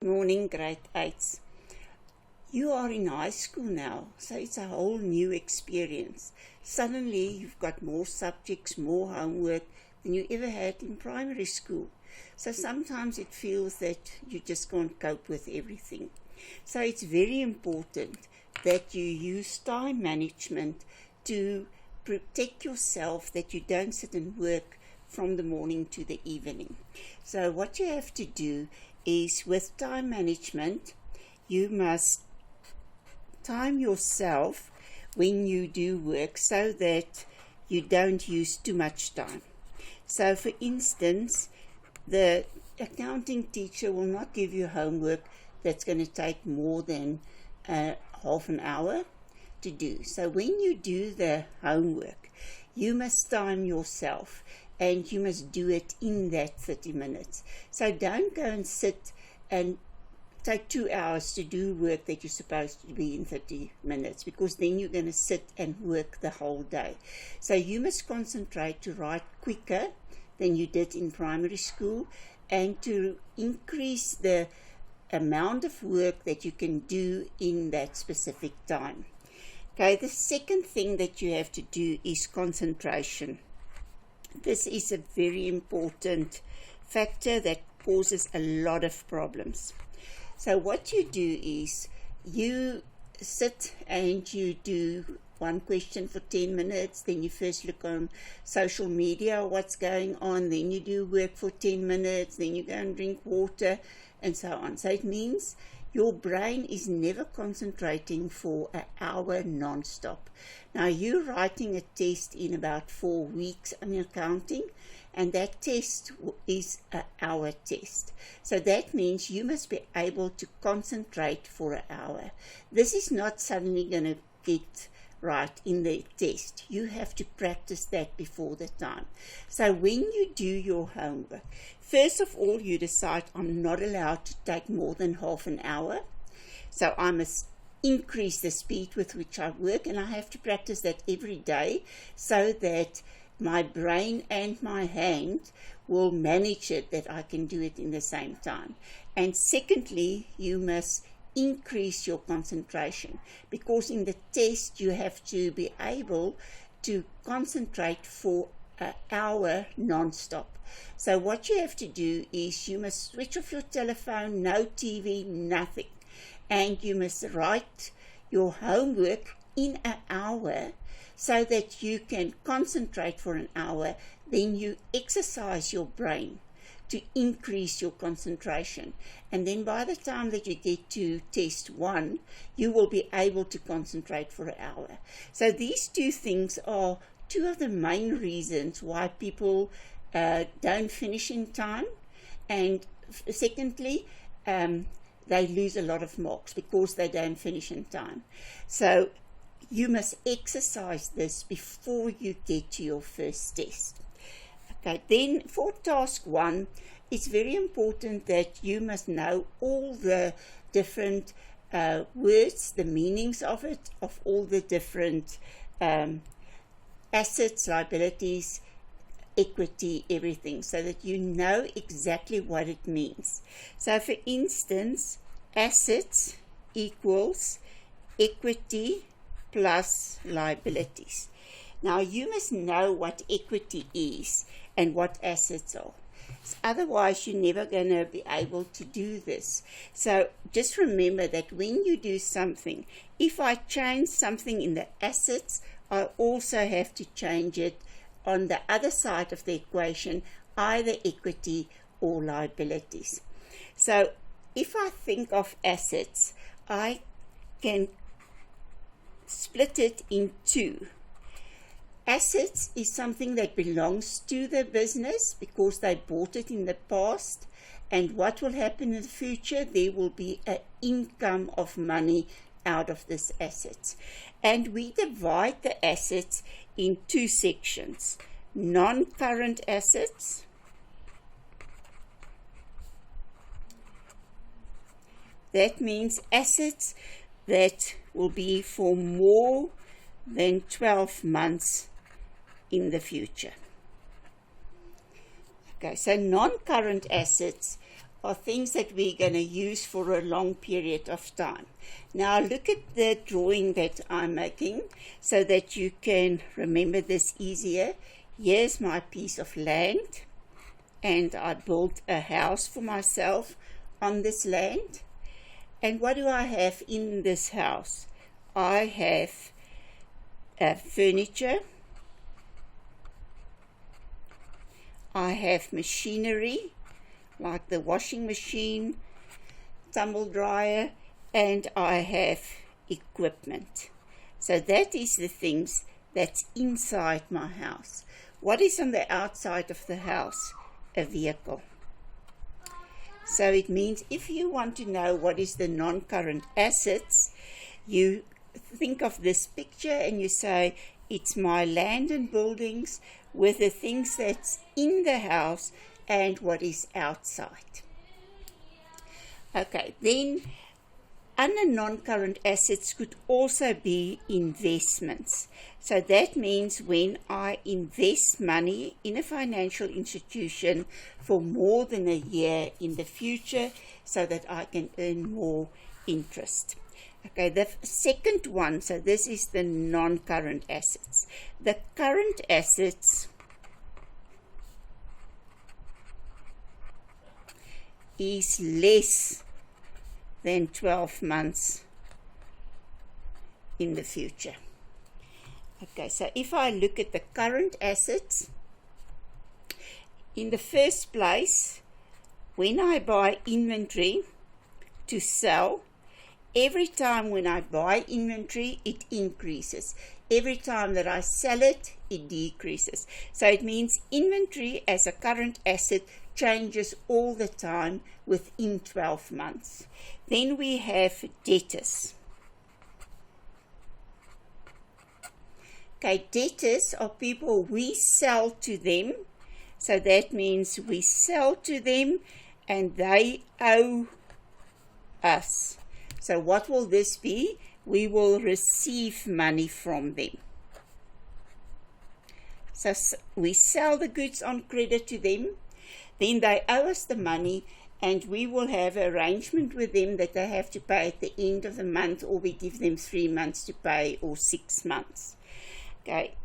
Morning, grade 8s. You are in high school now, so it's a whole new experience. Suddenly you've got more subjects, more homework than you ever had in primary school. So sometimes it feels that you just can't cope with everything. So it's very important that you use time management to protect yourself, that you don't sit and work from the morning to the evening. So what you have to do is, with time management, you must time yourself when you do work so that you don't use too much time. So for instance, the accounting teacher will not give you homework that's going to take more than half an hour to do. So when you do the homework, you must time yourself and you must do it in that 30 minutes. So don't go and sit and take 2 hours to do work that you're supposed to be in 30 minutes, because then you're going to sit and work the whole day. So you must concentrate to write quicker than you did in primary school and to increase the amount of work that you can do in that specific time. Okay, the second thing that you have to do is concentration. This is a very important factor that causes a lot of problems. So what you do is you sit and you do one question for 10 minutes, then you first look on social media, what's going on, then you do work for 10 minutes, then you go and drink water, and so on. So it means your brain is never concentrating for an hour non-stop. Now you're writing a test in about 4 weeks on accounting, and that test is an hour test. So that means you must be able to concentrate for an hour. This is not suddenly going to get right in the test. You have to practice that before the time. So when you do your homework, first of all, you decide, I'm not allowed to take more than half an hour. So I must increase the speed with which I work, and I have to practice that every day so that my brain and my hand will manage it, that I can do it in the same time. And secondly, you must increase your concentration, because in the test you have to be able to concentrate for an hour non-stop. So what you have to do is you must switch off your telephone, no TV, nothing, and you must write your homework in an hour so that you can concentrate for an hour. Then you exercise your brain to increase your concentration, and then by the time that you get to test 1, you will be able to concentrate for an hour. So these two things are two of the main reasons why people don't finish in time, and secondly, they lose a lot of marks because they don't finish in time. So you must exercise this before you get to your first test. Okay, then for task 1, it's very important that you must know all the different words, the meanings of it, of all the different assets, liabilities, equity, everything, so that you know exactly what it means. So for instance, assets equals equity plus liabilities. Now you must know what equity is and what assets are. Otherwise you're never going to be able to do this. So just remember that when you do something, if I change something in the assets, I also have to change it on the other side of the equation, either equity or liabilities. So if I think of assets, I can split it in 2. Assets is something that belongs to the business because they bought it in the past, and what will happen in the future, there will be an income of money out of this assets. And we divide the assets in 2 sections: non-current assets that means assets that will be for more than 12 months in the future. Okay, so non-current assets are things that we're going to use for a long period of time. Now look at the drawing that I'm making so that you can remember this easier. Here's my piece of land, and I built a house for myself on this land. And what do I have in this house? I have furniture, I have machinery like the washing machine, tumble dryer, and I have equipment. So that is the things that's inside my house. What is on the outside of the house? A vehicle. So it means if you want to know what is the non-current assets, you think of this picture and you say, it's my land and buildings with the things that's in the house and what is outside. Okay, then under non-current assets could also be investments. So that means when I invest money in a financial institution for more than a year in the future so that I can earn more interest. Okay, the second one, so this is the non-current assets. The current assets is less than 12 months in the future. Okay, so if I look at the current assets, in the first place, when I buy inventory to sell, every time when I buy inventory, it increases. Every time that I sell it, it decreases. So it means inventory as a current asset changes all the time within 12 months. Then we have debtors. Okay, debtors are people we sell to them. So that means we sell to them and they owe us. So what will this be? We will receive money from them. So we sell the goods on credit to them, then they owe us the money, and we will have an arrangement with them that they have to pay at the end of the month, or we give them 3 months to pay, or 6 months. Okay.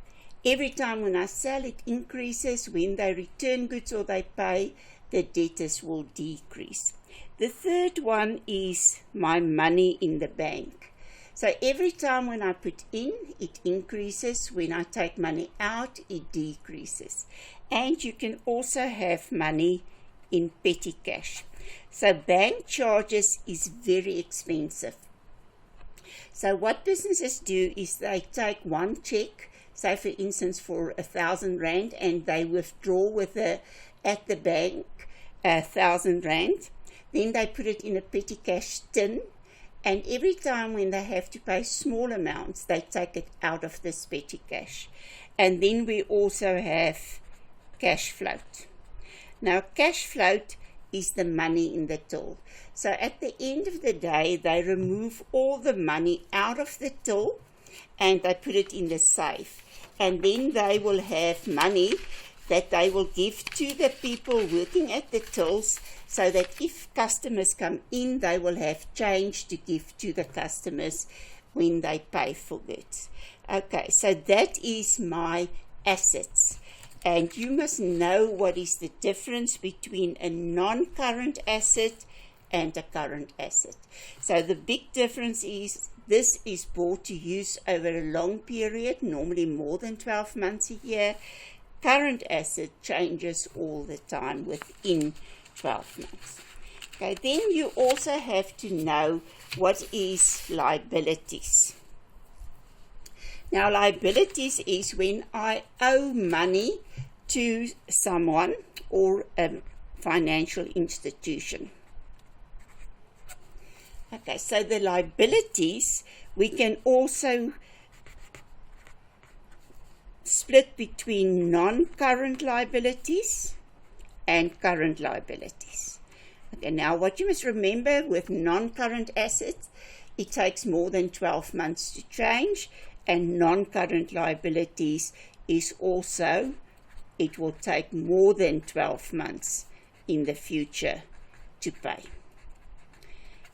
Every time when I sell, it increases. When they return goods or they pay, the debtors will decrease. The third one is my money in the bank. So every time when I put in, it increases. When I take money out, it decreases. And you can also have money in petty cash. So bank charges is very expensive. So what businesses do is they take one check, say for instance for 1,000 rand, and they withdraw with at the bank 1,000 rand. Then they put it in a petty cash tin, and every time when they have to pay small amounts, they take it out of this petty cash. And then we also have cash float. Now cash float is the money in the till. So at the end of the day, they remove all the money out of the till and they put it in the safe. And then they will have money that they will give to the people working at the tills, so that if customers come in, they will have change to give to the customers when they pay for goods. Okay, so that is my assets. And you must know what is the difference between a non-current asset and a current asset. So the big difference is this is bought to use over a long period, normally more than 12 months a year. Current asset changes all the time within 12 months. Okay, then you also have to know what is liabilities. Now liabilities is when I owe money to someone or a financial institution. Okay, so the liabilities we can also split between non-current liabilities and current liabilities. Okay, now what you must remember with non-current assets, it takes more than 12 months to change, and non-current liabilities is also, it will take more than 12 months in the future to pay.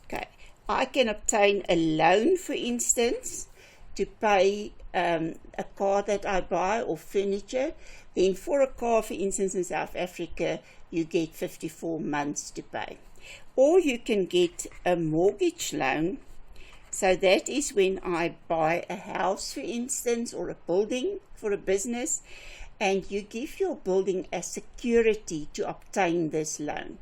Okay, I can obtain a loan, for instance, to pay a car that I buy or furniture. Then for a car, for instance, in South Africa, you get 54 months to pay. Or you can get a mortgage loan. So that is when I buy a house, for instance, or a building for a business, and you give your building as security to obtain this loan.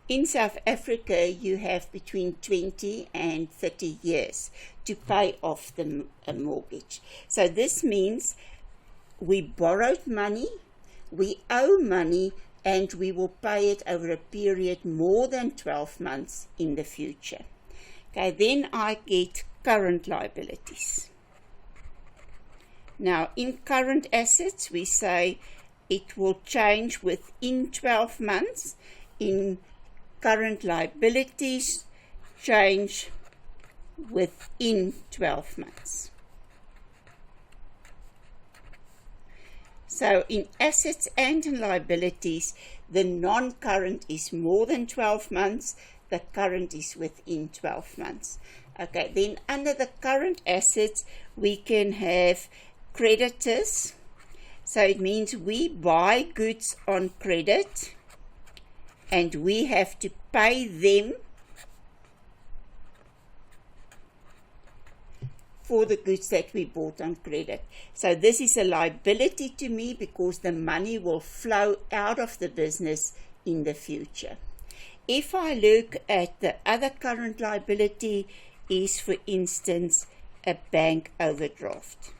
In South Africa, you have between 20 and 30 years to pay off the mortgage. So this means we borrowed money, we owe money, and we will pay it over a period more than 12 months in the future. Okay, then I get current liabilities. Now, in current assets, we say it will change within 12 months. In current liabilities, change within 12 months. So in assets and in liabilities, the non-current is more than 12 months, the current is within 12 months. Okay, then under the current assets, we can have creditors. So it means we buy goods on credit and we have to pay them for the goods that we bought on credit. So this is a liability to me because the money will flow out of the business in the future. If I look at the other current liability is, for instance, a bank overdraft.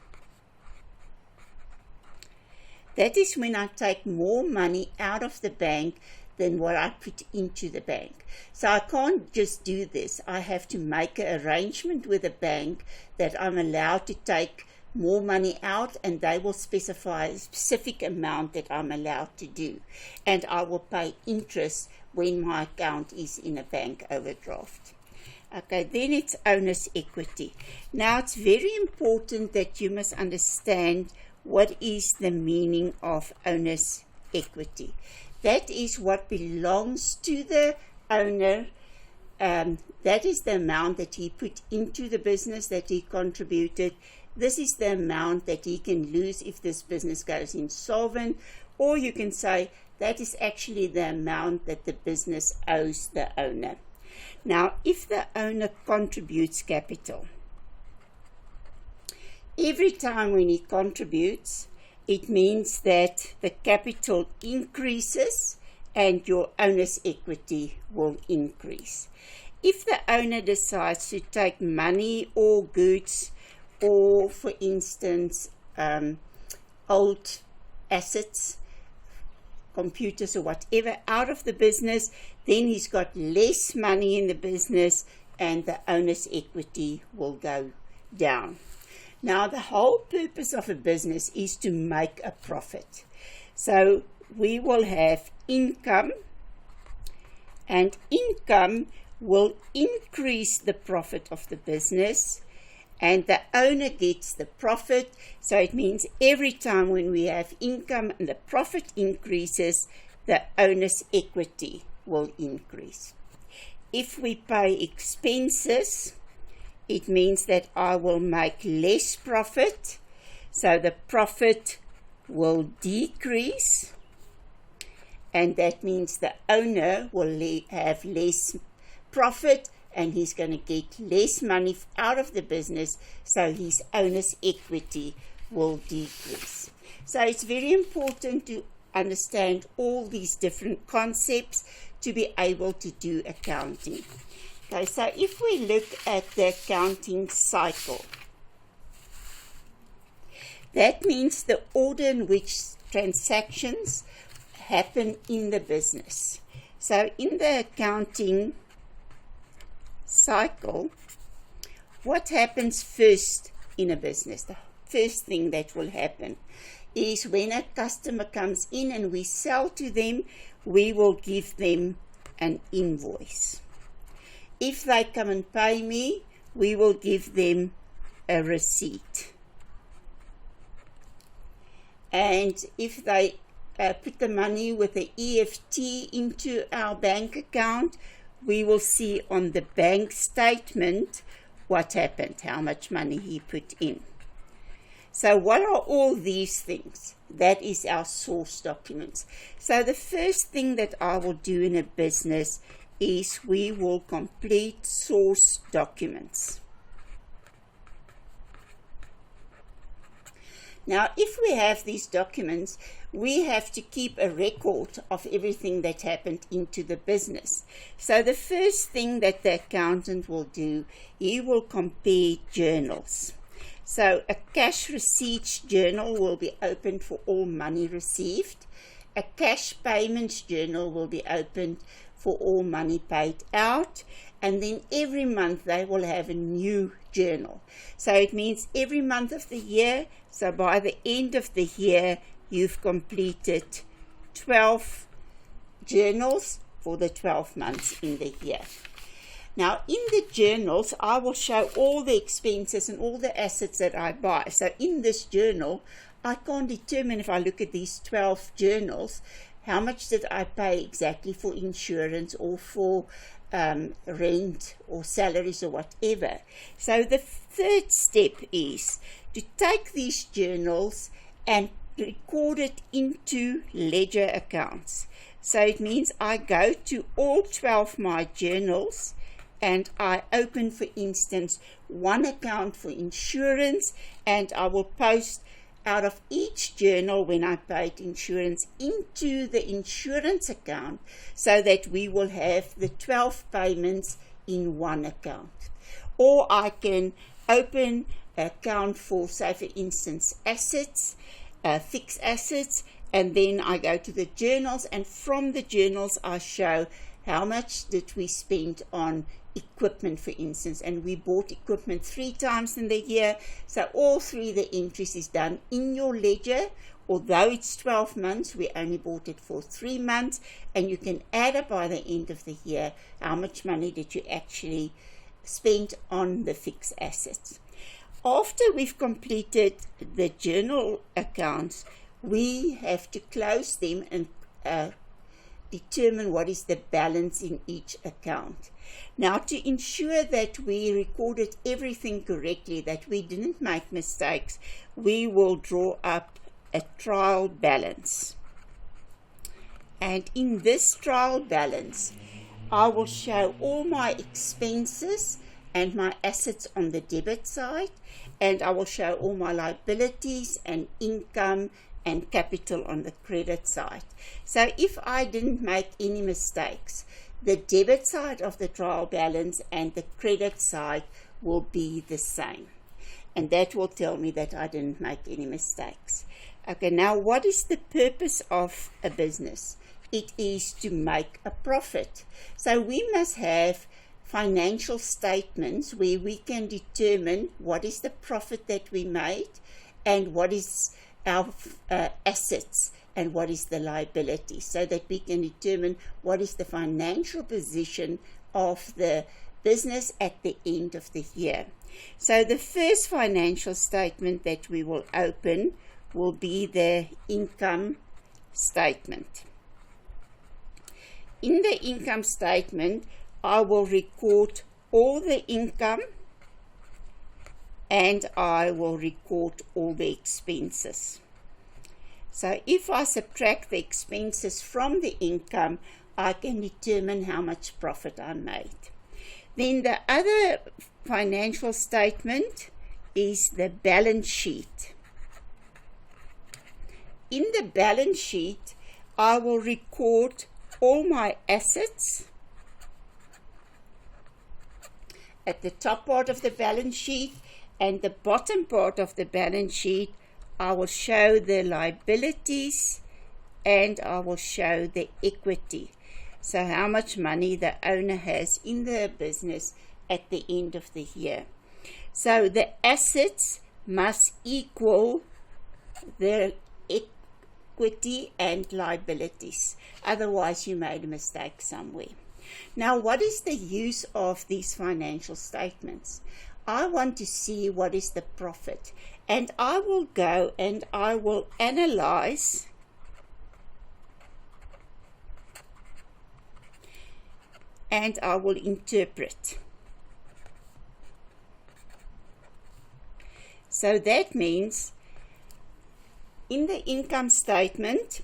That is when I take more money out of the bank than what I put into the bank. So I can't just do this. I have to make an arrangement with the bank that I'm allowed to take more money out, and they will specify a specific amount that I'm allowed to do. And I will pay interest when my account is in a bank overdraft. Okay, then it's owner's equity. Now it's very important that you must understand what is the meaning of owner's equity. That is what belongs to the owner. That is the amount that he put into the business, that he contributed. This is the amount that he can lose if this business goes insolvent. Or you can say that is actually the amount that the business owes the owner. Now, if the owner contributes capital, every time when he contributes, it means that the capital increases and your owner's equity will increase. If the owner decides to take money or goods or, for instance, old assets, computers or whatever, out of the business, then he's got less money in the business and the owner's equity will go down. Now, the whole purpose of a business is to make a profit. So we will have income, and income will increase the profit of the business, and the owner gets the profit. So it means every time when we have income and the profit increases, the owner's equity will increase. If we pay expenses, it means that I will make less profit, so the profit will decrease, and that means the owner will have less profit and he's going to get less money out of the business, so his owner's equity will decrease. So it's very important to understand all these different concepts to be able to do accounting. Okay, so if we look at the accounting cycle, that means the order in which transactions happen in the business. So in the accounting cycle, what happens first in a business? The first thing that will happen is when a customer comes in and we sell to them, we will give them an invoice. If they come and pay me, we will give them a receipt. And if they put the money with the EFT into our bank account, we will see on the bank statement what happened, how much money he put in. So what are all these things? That is our source documents. So the first thing that I will do in a business is we will complete source documents. Now, if we have these documents, we have to keep a record of everything that happened into the business. So the first thing that the accountant will do, he will compare journals. So a cash receipts journal will be opened for all money received. A cash payments journal will be opened for all money paid out. And then every month they will have a new journal. So it means every month of the year, so by the end of the year, you've completed 12 journals for the 12 months in the year. Now, in the journals, I will show all the expenses and all the assets that I buy. So in this journal, I can determine, if I look at these 12 journals, how much did I pay exactly for insurance or for rent or salaries or whatever. So the third step is to take these journals and record it into ledger accounts. So it means I go to all 12 my journals and I open, for instance, one account for insurance, and I will post out of each journal when I paid insurance into the insurance account, so that we will have the 12 payments in one account. Or I can open an account for, say for instance, assets, fixed assets, and then I go to the journals, and from the journals I show how much did we spend on equipment, for instance, and we bought equipment 3 times in the year. So all 3 the entries is done in your ledger. Although it's 12 months, we only bought it for 3 months, and you can add up by the end of the year how much money did you actually spend on the fixed assets. After we've completed the journal accounts, we have to close them and determine what is the balance in each account. Now, to ensure that we recorded everything correctly, that we didn't make mistakes, we will draw up a trial balance. And in this trial balance, I will show all my expenses and my assets on the debit side, and I will show all my liabilities and income and capital on the credit side. So if I didn't make any mistakes, the debit side of the trial balance and the credit side will be the same. And that will tell me that I didn't make any mistakes. Okay, now what is the purpose of a business? It is to make a profit. So we must have financial statements where we can determine what is the profit that we made and what is our assets and what is the liability, so that we can determine what is the financial position of the business at the end of the year. So the first financial statement that we will open will be the income statement. In the income statement, I will record all the income and I will record all the expenses. So if I subtract the expenses from the income, I can determine how much profit I made. Then the other financial statement is the balance sheet. In the balance sheet, I will record all my assets. At the top part of the balance sheet and the bottom part of the balance sheet, I will show the liabilities and I will show the equity. So how much money the owner has in the business at the end of the year. So the assets must equal the equity and liabilities. Otherwise, you made a mistake somewhere. Now, what is the use of these financial statements? I want to see what is the profit. And I will go and I will analyze and I will interpret. So that means in the income statement,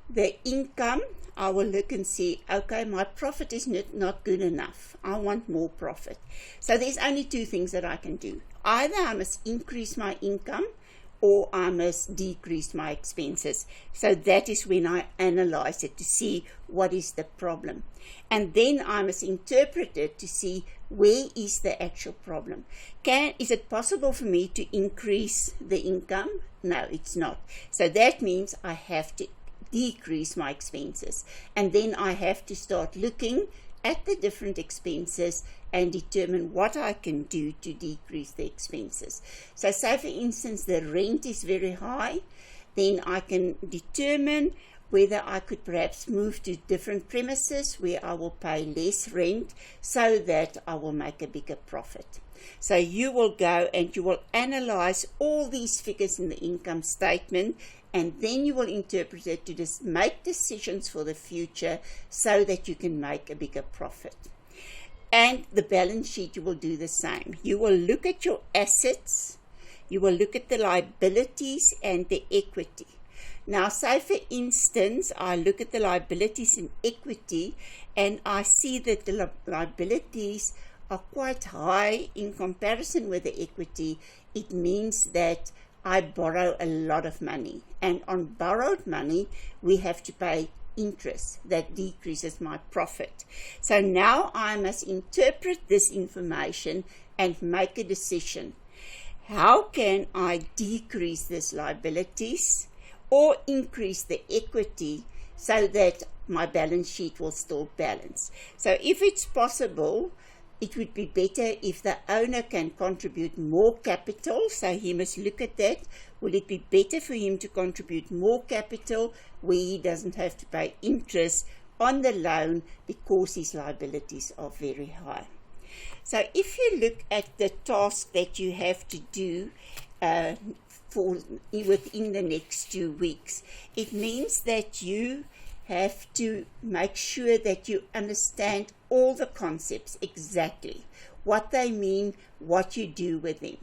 the income, I will look and see, okay, my profit is not good enough. I want more profit. So there's only two things that I can do. Either I must increase my income or I must decrease my expenses. So that is when I analyze it to see what is the problem. And then I must interpret it to see where is the actual problem. Is it possible for me to increase the income? No, it's not. So that means I have to decrease my expenses. And then I have to start looking at the different expenses and determine what I can do to decrease the expenses. So say for instance the rent is very high, then I can determine whether I could perhaps move to different premises where I will pay less rent so that I will make a bigger profit. So you will go and you will analyze all these figures in the income statement, and then you will interpret it to just make decisions for the future so that you can make a bigger profit. And the balance sheet, you will do the same. You will look at your assets, you will look at the liabilities and the equity. Now, say for instance, I look at the liabilities and equity and I see that the liabilities are quite high in comparison with the equity. It means that I borrow a lot of money, and on borrowed money we have to pay interest that decreases my profit. So now I must interpret this information and make a decision. How can I decrease these liabilities or increase the equity so that my balance sheet will still balance? So if it's possible, it would be better if the owner can contribute more capital, so he must look at that. Will it be better for him to contribute more capital where he doesn't have to pay interest on the loan because his liabilities are very high? So if you look at the task that you have to do within the next 2 weeks, it means that you have to make sure that you understand all the concepts exactly, what they mean, what you do with them,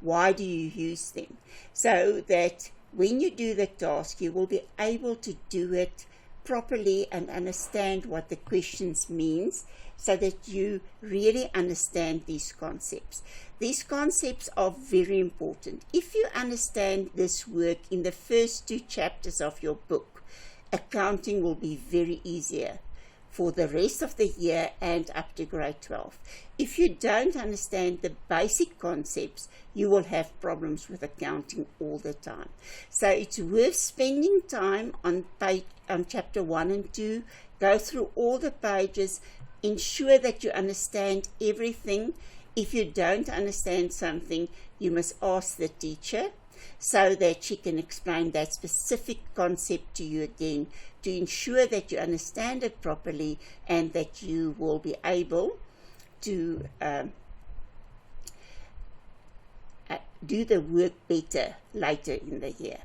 why do you use them, so that when you do the task you will be able to do it properly and understand what the questions means, so that you really understand these concepts. These concepts are very important. If you understand this work in the first 2 chapters of your book, accounting will be very easier for the rest of the year and up to grade 12. If you don't understand the basic concepts, you will have problems with accounting all the time. So it's worth spending time on chapter 1 and 2, go through all the pages, ensure that you understand everything. If you don't understand something, you must ask the teacher so that she can explain that specific concept to you again, to ensure that you understand it properly and that you will be able to do the work better later in the year.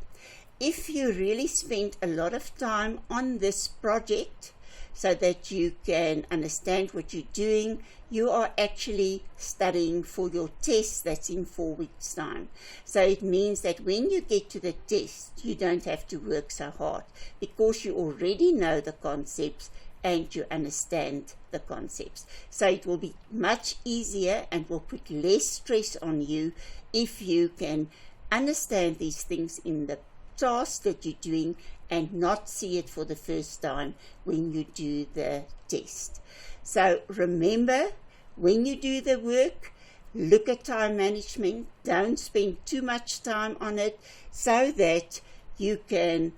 If you really spend a lot of time on this project so that you can understand what you're doing, you are actually studying for your test that's in 4 weeks' time. So it means that when you get to the test, you don't have to work so hard because you already know the concepts and you understand the concepts. So it will be much easier and will put less stress on you if you can understand these things in the task that you're doing and not see it for the first time when you do the test. So remember, when you do the work, look at time management. Don't spend too much time on it so that you can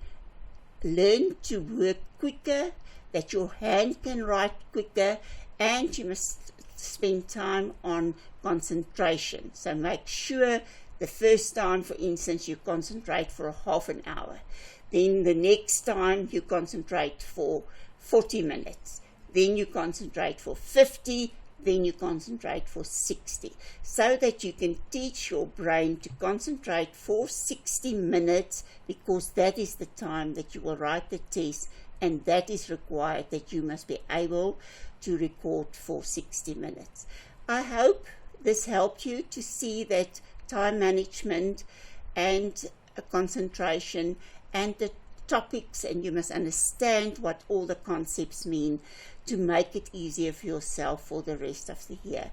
learn to work quicker, that your hand can write quicker, and you must spend time on concentration. So make sure the first time, for instance, you concentrate for a half an hour. Then the next time you concentrate for 40 minutes. Then you concentrate for 50, then you concentrate for 60. So that you can teach your brain to concentrate for 60 minutes, because that is the time that you will write the test, and that is required, that you must be able to record for 60 minutes. I hope this helped you to see that time management and concentration and the topics, and you must understand what all the concepts mean to make it easier for yourself for the rest of the year.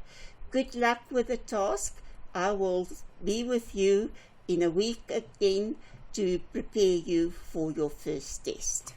Good luck with the task. I will be with you in a week again to prepare you for your first test.